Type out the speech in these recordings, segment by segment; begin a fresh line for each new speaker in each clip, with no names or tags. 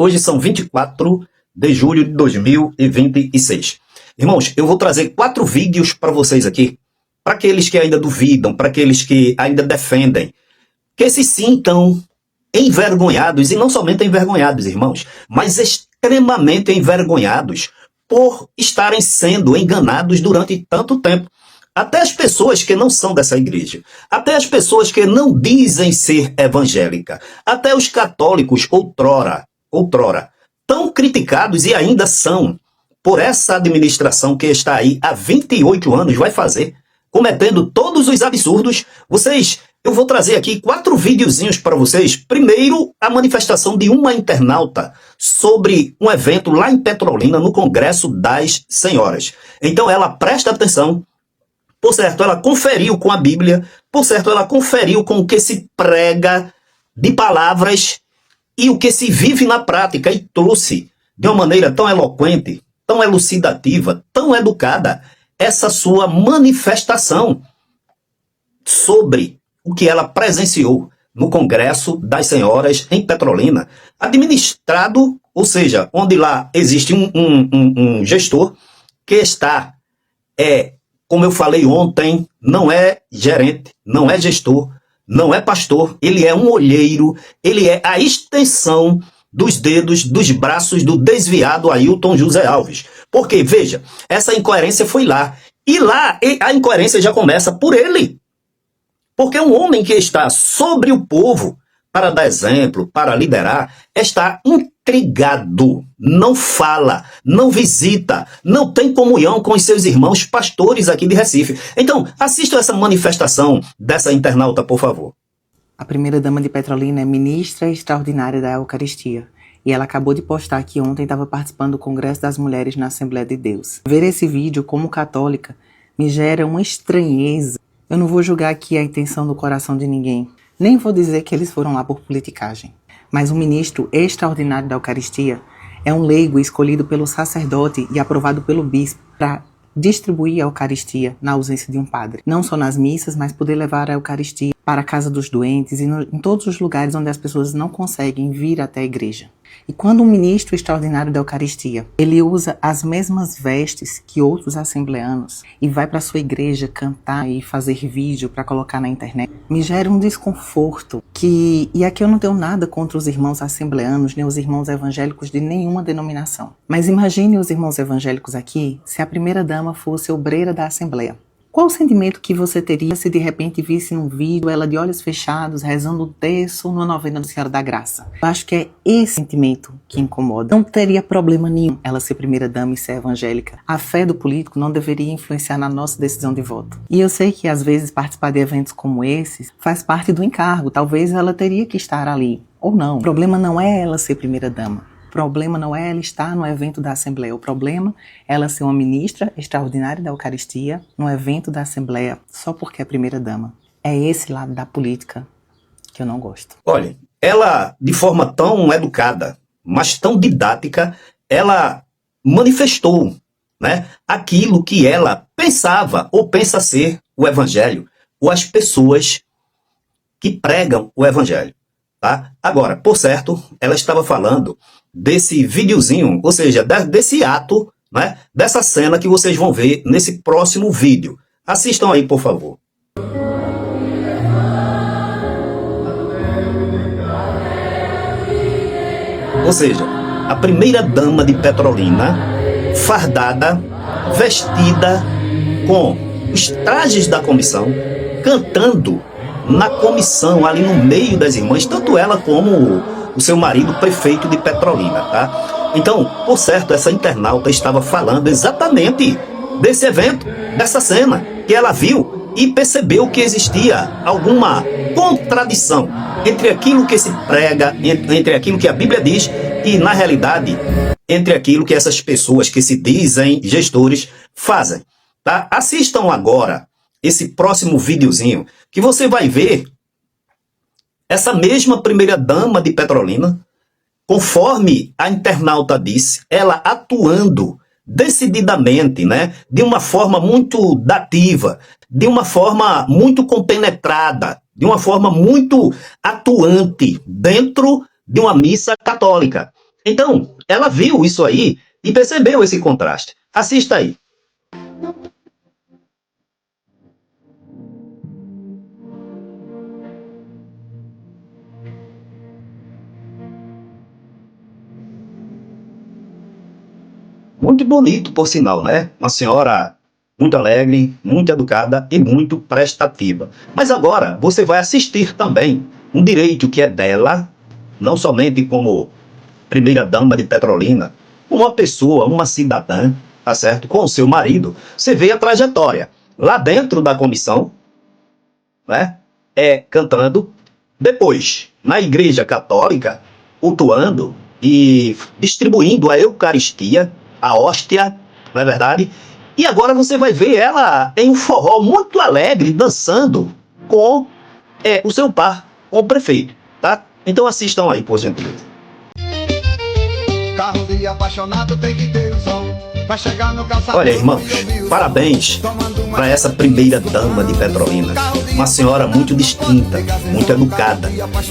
hoje são 24 de julho de 2026. Irmãos, eu vou trazer 4 vídeos para vocês aqui, para aqueles que ainda duvidam, para aqueles que ainda defendem, que se sintam envergonhados, e não somente envergonhados, irmãos, mas extremamente envergonhados por estarem sendo enganados durante tanto tempo. Até as pessoas que não são dessa igreja, até as pessoas que não dizem ser evangélica, até os católicos outrora, tão criticados e ainda são por essa administração que está aí há 28 anos, vai fazer, cometendo todos os absurdos. Eu vou trazer aqui 4 videozinhos para vocês. Primeiro, a manifestação de uma internauta sobre um evento lá em Petrolina, no Congresso das Senhoras. Então ela presta atenção. Por certo, ela conferiu com a Bíblia, por certo, ela conferiu com o que se prega de palavras e o que se vive na prática, e trouxe de uma maneira tão eloquente, tão elucidativa, tão educada, essa sua manifestação sobre o que ela presenciou no Congresso das Senhoras em Petrolina, administrado, ou seja, onde lá existe um gestor que está, como eu falei ontem, não é gerente, não é gestor, não é pastor, ele é um olheiro, ele é a extensão dos dedos, dos braços do desviado Ailton José Alves. Porque, veja, essa incoerência foi lá. E lá a incoerência já começa por ele. Porque um homem que está sobre o povo, para dar exemplo, para liderar, está intrigado, não fala, não visita, não tem comunhão com os seus irmãos pastores aqui de Recife. Então, assista essa manifestação dessa internauta, por favor.
A primeira-dama de Petrolina é ministra extraordinária da Eucaristia. E ela acabou de postar que ontem estava participando do Congresso das Mulheres na Assembleia de Deus. Ver esse vídeo como católica me gera uma estranheza. Eu não vou julgar aqui a intenção do coração de ninguém. Nem vou dizer que eles foram lá por politicagem. Mas o ministro extraordinário da Eucaristia é um leigo escolhido pelo sacerdote e aprovado pelo bispo para distribuir a Eucaristia na ausência de um padre. Não só nas missas, mas poder levar a Eucaristia para a casa dos doentes e em todos os lugares onde as pessoas não conseguem vir até a igreja. E quando um ministro extraordinário da Eucaristia, ele usa as mesmas vestes que outros assembleanos e vai para sua igreja cantar e fazer vídeo para colocar na internet, me gera um desconforto e aqui eu não tenho nada contra os irmãos assembleanos nem os irmãos evangélicos de nenhuma denominação. Mas imagine os irmãos evangélicos aqui se a primeira-dama fosse obreira da Assembleia. Qual o sentimento que você teria se de repente visse num vídeo ela de olhos fechados, rezando um terço numa novena do Senhora da Graça? Eu acho que é esse sentimento que incomoda. Não teria problema nenhum ela ser primeira-dama e ser evangélica. A fé do político não deveria influenciar na nossa decisão de voto. E eu sei que às vezes participar de eventos como esses faz parte do encargo. Talvez ela teria que estar ali, ou não. O problema não é ela ser primeira-dama. O problema não é ela estar no evento da Assembleia. O problema é ela ser uma ministra extraordinária da Eucaristia no evento da Assembleia só porque é primeira-dama. É esse lado da política que eu não gosto.
Olha, ela, de forma tão educada, mas tão didática, ela manifestou, né, aquilo que ela pensava ou pensa ser o Evangelho, ou as pessoas que pregam o Evangelho. Tá? Agora, por certo, ela estava falando desse videozinho, ou seja, desse ato, né, dessa cena que vocês vão ver nesse próximo vídeo. Assistam aí, por favor. Ou seja, a primeira-dama de Petrolina, fardada, vestida com os trajes da comissão, cantando na comissão, ali no meio das irmãs, tanto ela como o seu marido, prefeito de Petrolina, tá? Então, por certo, essa internauta estava falando exatamente desse evento, dessa cena, que ela viu e percebeu que existia alguma contradição entre aquilo que se prega, entre aquilo que a Bíblia diz e, na realidade, entre aquilo que essas pessoas que se dizem gestores fazem, tá? Assistam agora esse próximo videozinho, que você vai ver essa mesma primeira-dama de Petrolina, conforme a internauta disse, ela atuando decididamente, né, de uma forma muito dativa, de uma forma muito compenetrada, de uma forma muito atuante dentro de uma missa católica. Então, ela viu isso aí e percebeu esse contraste. Assista aí. Muito bonito, por sinal, né? Uma senhora muito alegre, muito educada e muito prestativa. Mas agora você vai assistir também um direito que é dela, não somente como primeira-dama de Petrolina, uma pessoa, uma cidadã, tá certo? Com o seu marido. Você vê a trajetória. Lá dentro da comissão, né? Cantando. Depois, na Igreja Católica, cultuando e distribuindo a Eucaristia, a hóstia, não é verdade? E agora você vai ver ela em um forró muito alegre, dançando com o seu par, com o prefeito, tá? Então assistam aí, por gentileza.
Carro de apaixonado tem que ter o som. Vai chegar no calçadão.
Olha, irmãos, parabéns para essa primeira dama de Petrolina. Uma senhora muito distinta, muito educada.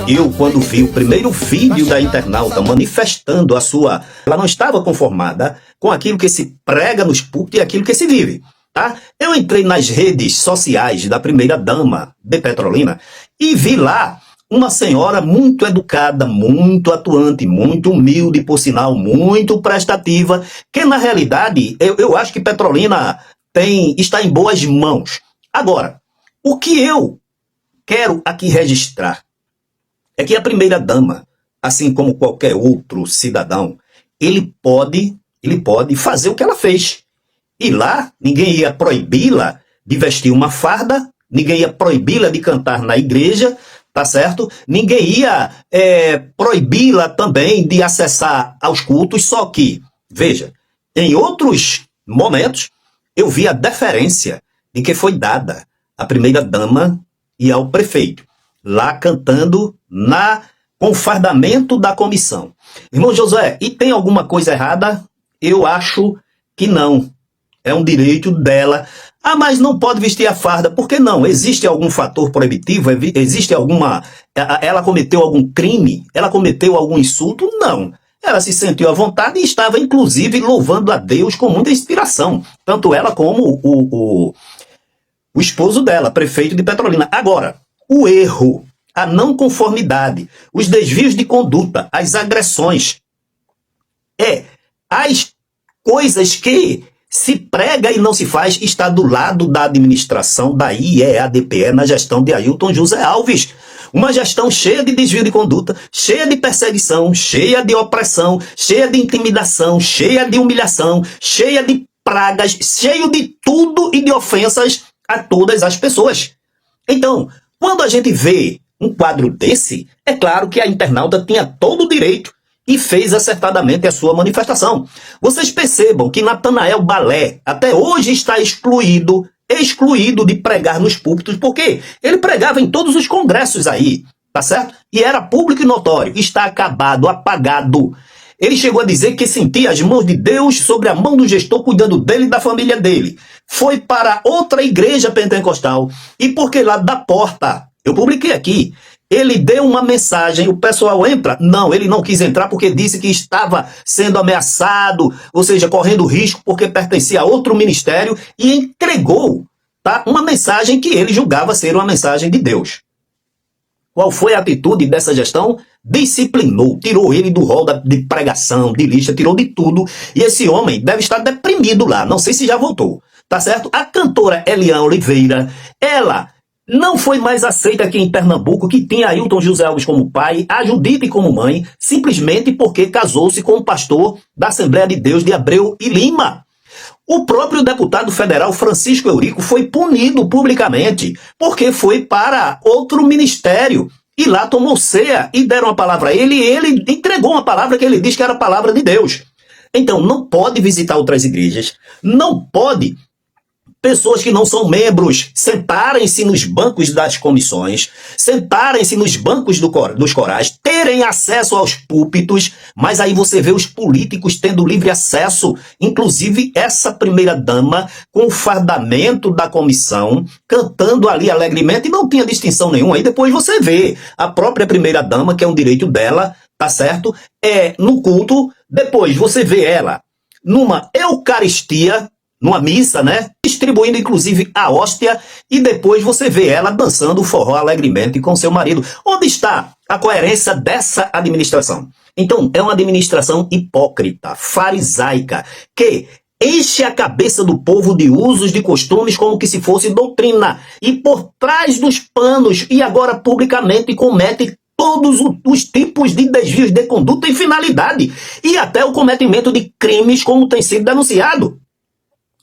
Eu, quando vi o primeiro vídeo da internauta manifestando a sua... Ela não estava conformada com aquilo que se prega nos púlpitos e aquilo que se vive. Tá? Eu entrei nas redes sociais da primeira dama de Petrolina e vi lá uma senhora muito educada, muito atuante, muito humilde, por sinal, muito prestativa, que na realidade, eu acho que Petrolina está em boas mãos. Agora, o que eu quero aqui registrar é que a primeira-dama, assim como qualquer outro cidadão, ele pode fazer o que ela fez. E lá, ninguém ia proibi-la de vestir uma farda, ninguém ia proibi-la de cantar na igreja, tá certo? Ninguém ia proibi-la também de acessar aos cultos, só que, veja, em outros momentos, eu vi a deferência de que foi dada à primeira-dama e ao prefeito, lá cantando com o fardamento da comissão. Irmão Josué, e tem alguma coisa errada? Eu acho que não. É um direito dela. Ah, mas não pode vestir a farda. Por que não? Existe algum fator proibitivo? Existe alguma... Ela cometeu algum crime? Ela cometeu algum insulto? Não. Ela se sentiu à vontade e estava, inclusive, louvando a Deus com muita inspiração. Tanto ela como o esposo dela, prefeito de Petrolina. Agora, o erro, a não conformidade, os desvios de conduta, as agressões, as coisas que se prega e não se faz, está do lado da administração da IEADPE na gestão de Ailton José Alves. Uma gestão cheia de desvio de conduta, cheia de perseguição, cheia de opressão, cheia de intimidação, cheia de humilhação, cheia de pragas, cheio de tudo e de ofensas a todas as pessoas. Então, quando a gente vê um quadro desse, é claro que a internauta tinha todo o direito e fez acertadamente a sua manifestação. Vocês percebam que Natanael Balé até hoje está excluído de pregar nos púlpitos, porque ele pregava em todos os congressos aí, tá certo? E era público e notório. Está acabado, apagado. Ele chegou a dizer que sentia as mãos de Deus sobre a mão do gestor cuidando dele e da família dele. Foi para outra igreja pentecostal e porque lá da porta, eu publiquei aqui, ele deu uma mensagem, o pessoal entra? Não, ele não quis entrar porque disse que estava sendo ameaçado, ou seja, correndo risco porque pertencia a outro ministério e entregou, tá, uma mensagem que ele julgava ser uma mensagem de Deus. Qual foi a atitude dessa gestão? Disciplinou, tirou ele do rol de pregação, de lista, tirou de tudo. E esse homem deve estar deprimido lá, não sei se já voltou, tá certo? A cantora Eliane Oliveira, ela não foi mais aceita aqui em Pernambuco, que tinha Ailton José Alves como pai, a Judite como mãe, simplesmente porque casou-se com o pastor da Assembleia de Deus de Abreu e Lima. O próprio deputado federal Francisco Eurico foi punido publicamente, porque foi para outro ministério, e lá tomou ceia e deram a palavra a ele, e ele entregou uma palavra que ele diz que era a palavra de Deus. Então, não pode visitar outras igrejas, não pode pessoas que não são membros sentarem-se nos bancos das comissões, sentarem-se nos bancos dos corais, terem acesso aos púlpitos, mas aí você vê os políticos tendo livre acesso, inclusive essa primeira-dama com o fardamento da comissão, cantando ali alegremente e não tinha distinção nenhuma. Aí depois você vê a própria primeira-dama, que é um direito dela, tá certo? No culto, depois você vê ela numa Eucaristia, numa missa, né? Distribuindo inclusive a hóstia, e depois você vê ela dançando forró alegremente com seu marido. Onde está a coerência dessa administração? Então, é uma administração hipócrita, farisaica, que enche a cabeça do povo de usos, de costumes, como que se fosse doutrina. E por trás dos panos, e agora publicamente, comete todos os tipos de desvios de conduta e finalidade. E até o cometimento de crimes, como tem sido denunciado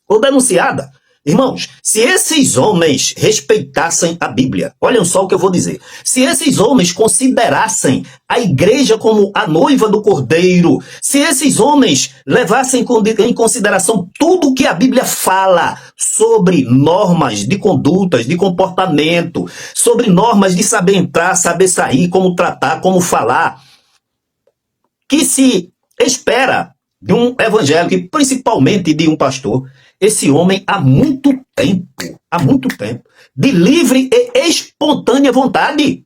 ou denunciada. Irmãos, se esses homens respeitassem a Bíblia, olhem só o que eu vou dizer. Se esses homens considerassem a igreja como a noiva do Cordeiro, se esses homens levassem em consideração tudo o que a Bíblia fala sobre normas de condutas, de comportamento, sobre normas de saber entrar, saber sair, como tratar, como falar, que se espera de um evangélico e principalmente de um pastor, esse homem há muito tempo, de livre e espontânea vontade,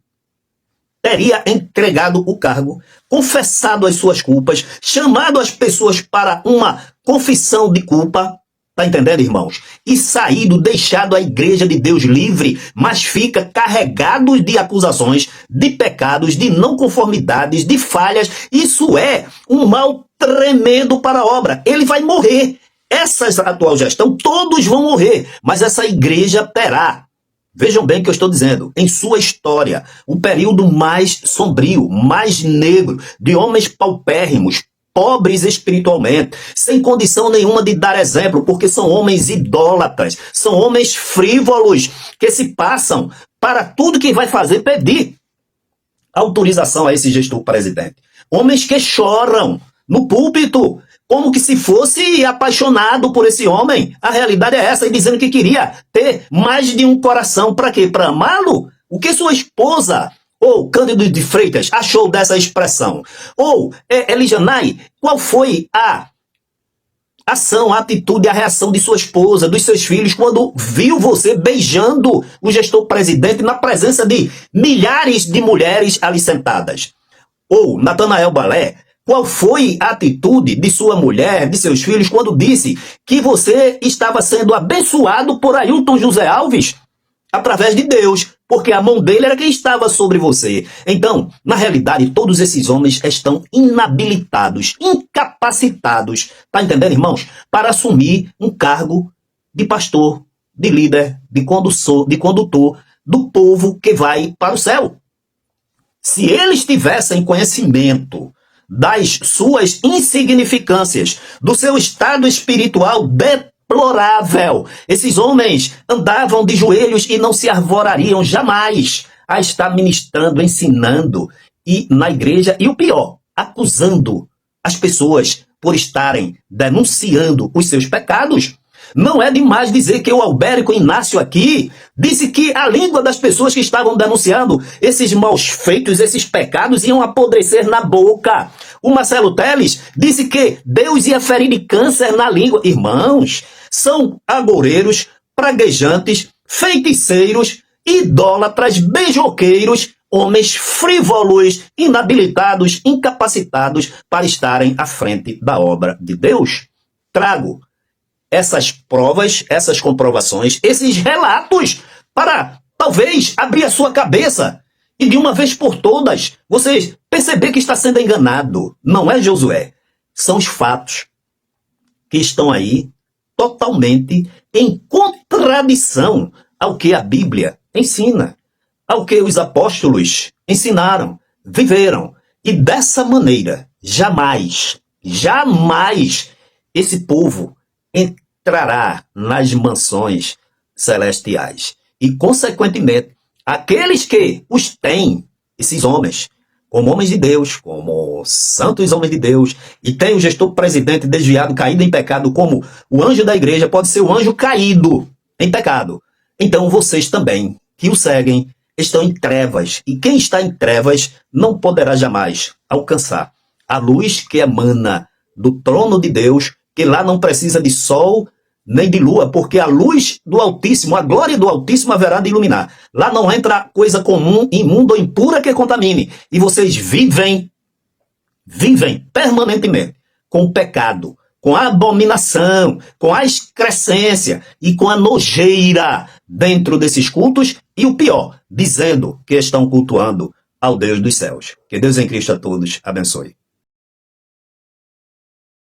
teria entregado o cargo, confessado as suas culpas, chamado as pessoas para uma confissão de culpa, tá entendendo, irmãos? E saído, deixado a igreja de Deus livre, mas fica carregado de acusações, de pecados, de não conformidades, de falhas. Isso é um mal tremendo para a obra. Ele vai morrer. Essa atual gestão, todos vão morrer, mas essa igreja terá, vejam bem o que eu estou dizendo, em sua história, o período mais sombrio, mais negro, de homens paupérrimos, pobres espiritualmente, sem condição nenhuma de dar exemplo, porque são homens idólatras, são homens frívolos, que se passam para tudo que vai fazer pedir autorização a esse gestor presidente. Homens que choram no púlpito, como que se fosse apaixonado por esse homem. A realidade é essa, e dizendo que queria ter mais de um coração. Para quê? Para amá-lo? O que sua esposa, ou Cândido de Freitas, achou dessa expressão? Ou Elijanai, qual foi a ação, a atitude, a reação de sua esposa, dos seus filhos, quando viu você beijando o gestor presidente na presença de milhares de mulheres ali sentadas? Ou Natanael Balé, qual foi a atitude de sua mulher, de seus filhos, quando disse que você estava sendo abençoado por Ailton José Alves através de Deus, porque a mão dele era quem estava sobre você? Então, na realidade, todos esses homens estão inabilitados, incapacitados, tá entendendo, irmãos? Para assumir um cargo de pastor, de líder, de condutor do povo que vai para o céu. Se eles tivessem conhecimento das suas insignificâncias, do seu estado espiritual deplorável, esses homens andavam de joelhos e não se arvorariam jamais a estar ministrando, ensinando e na igreja, e o pior, acusando as pessoas por estarem denunciando os seus pecados. Não é demais dizer que o Albérico Inácio aqui disse que a língua das pessoas que estavam denunciando esses maus feitos, esses pecados, iam apodrecer na boca. O Marcelo Teles disse que Deus ia ferir de câncer na língua. Irmãos, são agoureiros, praguejantes, feiticeiros, idólatras, beijoqueiros, homens frívolos, inabilitados, incapacitados para estarem à frente da obra de Deus. Trago essas provas, essas comprovações, esses relatos, para talvez abrir a sua cabeça e de uma vez por todas você perceber que está sendo enganado. Não é, Josué? São os fatos que estão aí totalmente em contradição ao que a Bíblia ensina, ao que os apóstolos ensinaram, viveram. E dessa maneira, jamais esse povo entrará nas mansões celestiais. E, consequentemente, aqueles que os têm, esses homens, como homens de Deus, como santos homens de Deus, e tem o gestor presidente desviado, caído em pecado, como o anjo da igreja, pode ser o anjo caído em pecado. Então, vocês também, que o seguem, estão em trevas. E quem está em trevas não poderá jamais alcançar a luz que emana do trono de Deus, que lá não precisa de sol nem de lua, porque a luz do Altíssimo, a glória do Altíssimo haverá de iluminar. Lá não entra coisa comum, imunda ou impura que contamine. E vocês vivem vivem permanentemente com o pecado, com a abominação, com a excrescência e com a nojeira dentro desses cultos e o pior, dizendo que estão cultuando ao Deus dos céus. Que Deus em Cristo a todos abençoe.